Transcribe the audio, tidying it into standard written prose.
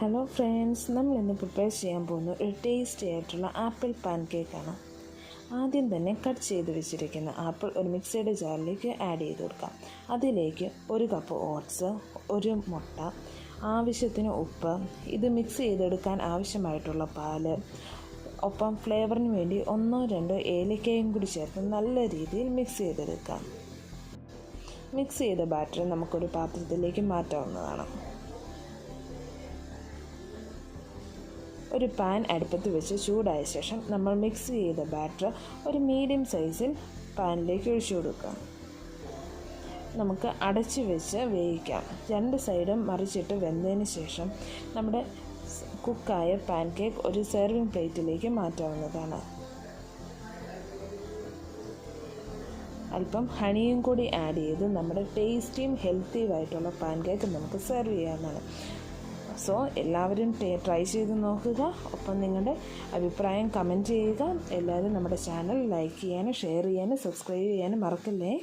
Hello friends, നമ്മളിന്ന് prepare ചെയ്യാൻ പോകുന്ന ഒരു ടേസ്റ്റി ആയിട്ടുള്ള ആപ്പിൾ പാൻ കേക്കാണ്. ആദ്യം തന്നെ കട്ട് ചെയ്ത് വെച്ചിരിക്കുന്ന ആപ്പിൾ ഒരു മിക്സിയുടെ ജാറിലേക്ക് ആഡ് ചെയ്ത് കൊടുക്കാം. അതിലേക്ക് 1 കപ്പ് ഓട്സ്, 1 മുട്ട, ആവശ്യത്തിന് ഉപ്പ്, ഇത് മിക്സ് ചെയ്തെടുക്കാൻ ആവശ്യമായിട്ടുള്ള പാല്, ഒപ്പം ഫ്ലേവറിന് വേണ്ടി 1-2 ഏലക്കയും കൂടി ചേർത്ത് നല്ല രീതിയിൽ മിക്സ് ചെയ്തെടുക്കാം. മിക്സ് ചെയ്ത ബാറ്റർ നമുക്കൊരു പാത്രത്തിലേക്ക് മാറ്റാവുന്നതാണ്. ഒരു പാൻ അടുപ്പത്ത് വെച്ച് ചൂടായ ശേഷം നമ്മൾ മിക്സ് ചെയ്ത ബാറ്റർ ഒരു മീഡിയം സൈസിൽ പാനിലേക്ക് ഒഴിച്ചു കൊടുക്കാം. നമുക്ക് അടച്ച് വെച്ച് വേവിക്കാം. 2 സൈഡും മറിച്ചിട്ട് വെന്തതിന് ശേഷം നമ്മുടെ കുക്കായ പാൻ കേക്ക് ഒരു സെർവിങ് പ്ലേറ്റിലേക്ക് മാറ്റാവുന്നതാണ്. അല്പം ഹണിയും കൂടി ആഡ് ചെയ്ത് നമ്മുടെ ടേസ്റ്റിയും ഹെൽത്തിയുമായിട്ടുള്ള പാൻ കേക്ക് നമുക്ക് സെർവ് ചെയ്യാവുന്നതാണ്. സോ എല്ലാവരും ട്രൈ ചെയ്ത് നോക്കുക. ഒപ്പം നിങ്ങളുടെ അഭിപ്രായം കമൻറ്റ് ചെയ്യുക. എല്ലാവരും നമ്മുടെ ചാനൽ ലൈക്ക് ചെയ്യാനും ഷെയർ ചെയ്യാനും സബ്സ്ക്രൈബ് ചെയ്യാനും മറക്കല്ലേ.